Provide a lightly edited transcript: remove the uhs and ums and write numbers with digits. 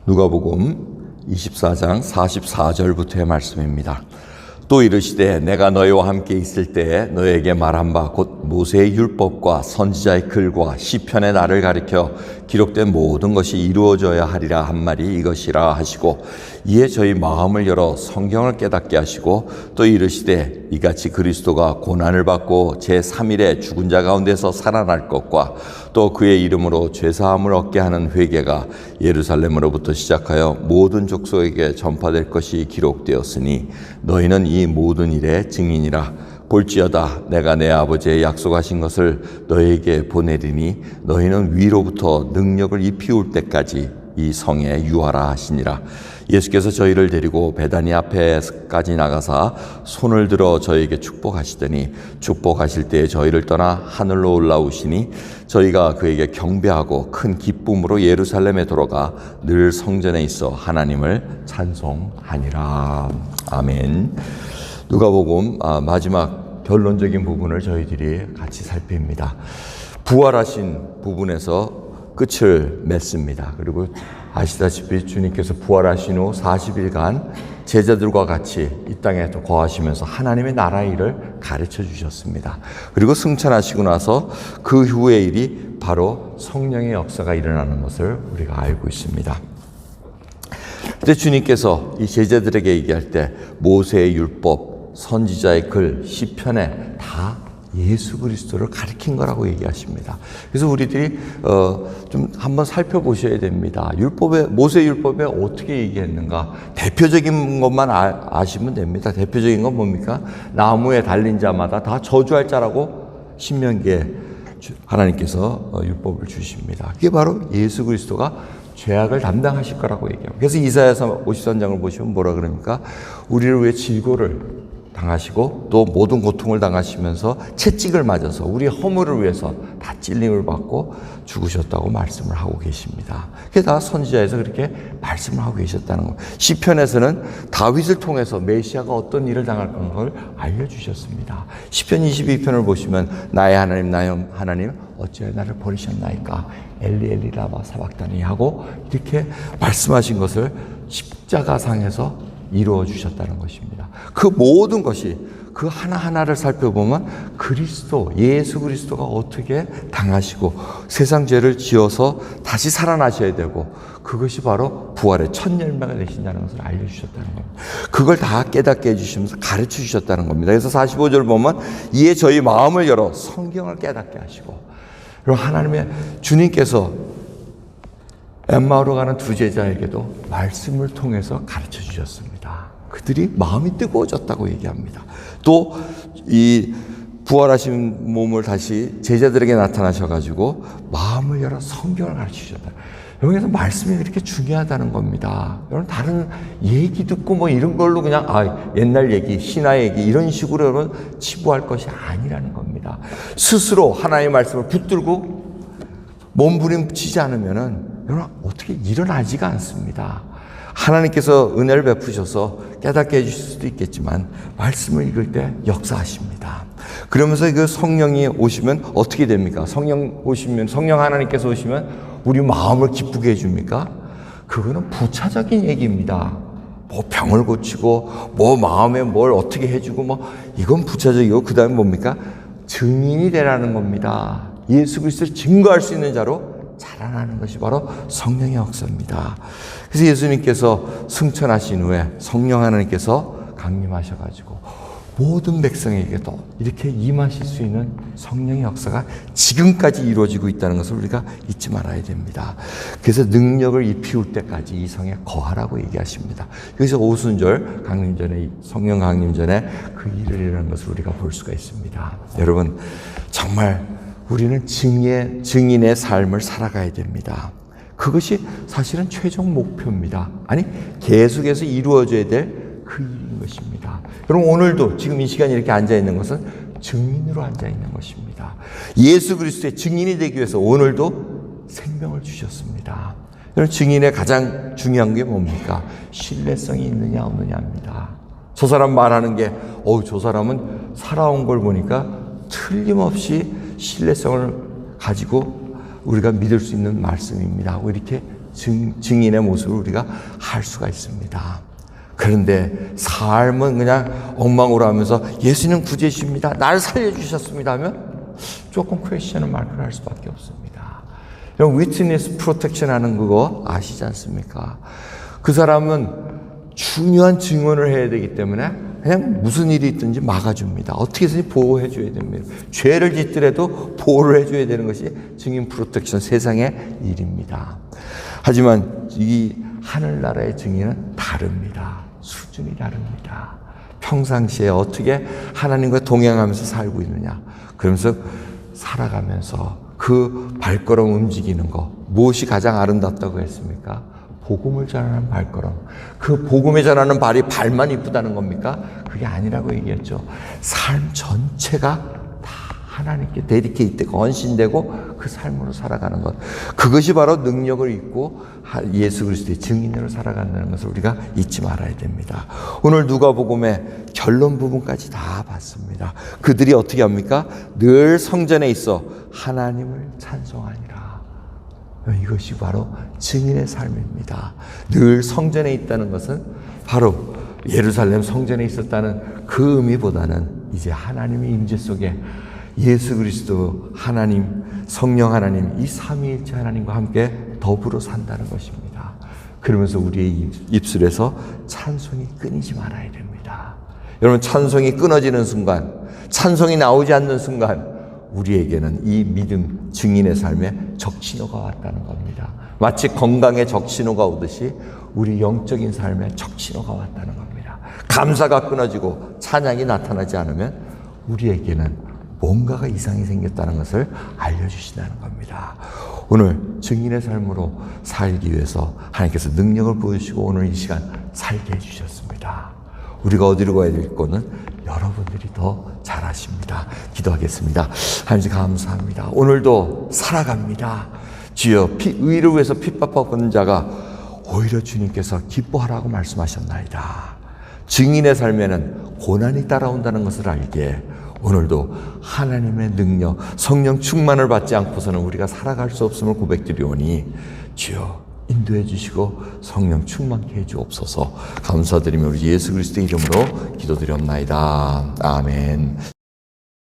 누가복음 24장 44절부터의 말씀입니다. 또 이르시되 내가 너희와 함께 있을 때에 너희에게 말한 바 곧 모세의 율법과 선지자의 글과 시편의 나를 가리켜 기록된 모든 것이 이루어져야 하리라 한 말이 이것이라 하시고, 이에 저희 마음을 열어 성경을 깨닫게 하시고, 또 이르시되 이같이 그리스도가 고난을 받고 제3일에 죽은 자 가운데서 살아날 것과 또 그의 이름으로 죄사함을 얻게 하는 회개가 예루살렘으로부터 시작하여 모든 족속에게 전파될 것이 기록되었으니 너희는 이 모든 일의 증인이라. 볼지어다 내가 내 아버지의 약속하신 것을 너희에게 보내리니 너희는 위로부터 능력을 입히울 때까지 이 성에 유하라 하시니라. 예수께서 저희를 데리고 베다니 앞에까지 나가사 손을 들어 저희에게 축복하시더니 축복하실 때에 저희를 떠나 하늘로 올라오시니 저희가 그에게 경배하고 큰 기쁨으로 예루살렘에 돌아가 늘 성전에 있어 하나님을 찬송하니라. 아멘. 누가복음 마지막 결론적인 부분을 저희들이 같이 살핍니다. 부활하신 부분에서 끝을 맺습니다. 그리고 아시다시피 주님께서 부활하신 후 40일간 제자들과 같이 이 땅에 거하시면서 하나님의 나라의 일을 가르쳐 주셨습니다. 그리고 승천하시고 나서 그 후의 일이 바로 성령의 역사가 일어나는 것을 우리가 알고 있습니다. 그때 주님께서 이 제자들에게 얘기할 때 모세의 율법, 선지자의 글, 시편에 다 예수 그리스도를 가리킨 거라고 얘기하십니다. 그래서 우리들이 좀 한번 살펴보셔야 됩니다. 모세 율법에 어떻게 얘기했는가? 대표적인 것만 아시면 됩니다. 대표적인 건 뭡니까? 나무에 달린 자마다 다 저주할 자라고 신명기에 하나님께서 율법을 주십니다. 그게 바로 예수 그리스도가 죄악을 담당하실 거라고 얘기합니다. 그래서 이사야서 53장을 보시면 뭐라 그럽니까? 우리를 위해 질고를 당하시고 또 모든 고통을 당하시면서 채찍을 맞아서 우리의 허물을 위해서 다 찔림을 받고 죽으셨다고 말씀을 하고 계십니다. 그게 다 선지자에서 그렇게 말씀을 하고 계셨다는 거예요. 시편에서는 다윗을 통해서 메시아가 어떤 일을 당할 걸 알려주셨습니다. 시편 22편을 보시면 나의 하나님 어찌하여 나를 버리셨나이까 엘리 엘리 라마 사박다니 하고 이렇게 말씀하신 것을 십자가상에서 이루어 주셨다는 것입니다. 그 모든 것이 그 하나하나를 살펴보면 예수 그리스도가 어떻게 당하시고 세상 죄를 지어서 다시 살아나셔야 되고 그것이 바로 부활의 첫 열매가 되신다는 것을 알려주셨다는 겁니다. 그걸 다 깨닫게 해주시면서 가르쳐 주셨다는 겁니다. 그래서 45절 보면 이에 저희 마음을 열어 성경을 깨닫게 하시고, 그리고 하나님의 주님께서 엠마오로 가는 두 제자에게도 말씀을 통해서 가르쳐 주셨습니다. 그들이 마음이 뜨거워졌다고 얘기합니다. 또 이 부활하신 몸을 다시 제자들에게 나타나셔가지고 마음을 열어 성경을 가르쳐 주셨다. 여기서 말씀이 그렇게 중요하다는 겁니다. 여러분 다른 얘기 듣고 뭐 이런 걸로 그냥 옛날 얘기, 신화 얘기 이런 식으로 여러분 치부할 것이 아니라는 겁니다. 스스로 하나님의 말씀을 붙들고 몸부림치지 않으면은 여러분 어떻게 일어나지가 않습니다. 하나님께서 은혜를 베푸셔서 깨닫게 해주실 수도 있겠지만 말씀을 읽을 때 역사하십니다. 그러면서 그 성령이 오시면 어떻게 됩니까? 성령 하나님께서 오시면 우리 마음을 기쁘게 해줍니까? 그거는 부차적인 얘기입니다. 뭐 병을 고치고 뭐 마음에 뭘 어떻게 해주고 뭐 이건 부차적이고 그 다음에 뭡니까? 증인이 되라는 겁니다. 예수 그리스도를 증거할 수 있는 자로 자라나는 것이 바로 성령의 역사입니다. 그래서 예수님께서 승천하신 후에 성령 하나님께서 강림하셔가지고 모든 백성에게도 이렇게 임하실 수 있는 성령의 역사가 지금까지 이루어지고 있다는 것을 우리가 잊지 말아야 됩니다. 그래서 능력을 입히울 때까지 이 성에 거하라고 얘기하십니다. 그래서 오순절 강림전에 성령 강림전에 그 일을 일어난 것을 우리가 볼 수가 있습니다. 여러분 정말 우리는 증인의 삶을 살아가야 됩니다. 그것이 사실은 최종 목표입니다. 아니 계속해서 이루어져야 될 그 일인 것입니다. 여러분 오늘도 지금 이 시간에 이렇게 앉아있는 것은 증인으로 앉아있는 것입니다. 예수 그리스도의 증인이 되기 위해서 오늘도 생명을 주셨습니다. 여러분 증인의 가장 중요한 게 뭡니까? 신뢰성이 있느냐 없느냐입니다. 저 사람 말하는 게 저 사람은 살아온 걸 보니까 틀림없이 신뢰성을 가지고 우리가 믿을 수 있는 말씀입니다 하고 이렇게 증인의 모습을 우리가 할 수가 있습니다. 그런데 삶은 그냥 엉망으로 하면서 예수님 구제주십니다, 날 살려주셨습니다 하면 조금 퀘스천은 마크를 할 수밖에 없습니다. 여러분, 위트니스 프로텍션 하는 그거 아시지 않습니까? 그 사람은 중요한 증언을 해야 되기 때문에 그냥 무슨 일이 있든지 막아줍니다. 어떻게 해서든지 보호해 줘야 됩니다. 죄를 짓더라도 보호를 해줘야 되는 것이 증인 프로텍션, 세상의 일입니다. 하지만 이 하늘나라의 증인은 다릅니다. 수준이 다릅니다. 평상시에 어떻게 하나님과 동행하면서 살고 있느냐, 그러면서 살아가면서 그 발걸음 움직이는 것, 무엇이 가장 아름답다고 했습니까? 복음을 전하는 발걸음. 그 복음에 전하는 발이 발만 이쁘다는 겁니까? 그게 아니라고 얘기했죠. 삶 전체가 다 하나님께 데디케이트되고 헌신되고 그 삶으로 살아가는 것. 그것이 바로 능력을 입고 예수 그리스도의 증인으로 살아간다는 것을 우리가 잊지 말아야 됩니다. 오늘 누가복음의 결론 부분까지 다 봤습니다. 그들이 어떻게 합니까? 늘 성전에 있어 하나님을 찬송하니라. 이것이 바로 증인의 삶입니다. 늘 성전에 있다는 것은 바로 예루살렘 성전에 있었다는 그 의미보다는 이제 하나님의 임재 속에 예수 그리스도 하나님, 성령 하나님, 이 삼위일체 하나님과 함께 더불어 산다는 것입니다. 그러면서 우리의 입술에서 찬송이 끊이지 말아야 됩니다. 여러분, 찬송이 끊어지는 순간, 찬송이 나오지 않는 순간 우리에게는 이 믿음 증인의 삶에 적신호가 왔다는 겁니다. 마치 건강에 적신호가 오듯이 우리 영적인 삶에 적신호가 왔다는 겁니다. 감사가 끊어지고 찬양이 나타나지 않으면 우리에게는 뭔가가 이상이 생겼다는 것을 알려주신다는 겁니다. 오늘 증인의 삶으로 살기 위해서 하나님께서 능력을 보여주시고 오늘 이 시간 살게 해주셨습니다. 우리가 어디로 가야 될 거는 여러분들이 더 잘 아십니다. 기도하겠습니다. 하나님 감사합니다. 오늘도 살아갑니다. 주여, 의를 위해서 핍박받는 자가 오히려 주님께서 기뻐하라고 말씀하셨나이다. 증인의 삶에는 고난이 따라온다는 것을 알게 오늘도 하나님의 능력, 성령 충만을 받지 않고서는 우리가 살아갈 수 없음을 고백드리오니 주여 인도해 주시고 성령 충만케 해 주옵소서. 감사드리며 우리 예수 그리스도의 이름으로 기도드렸나이다. 아멘.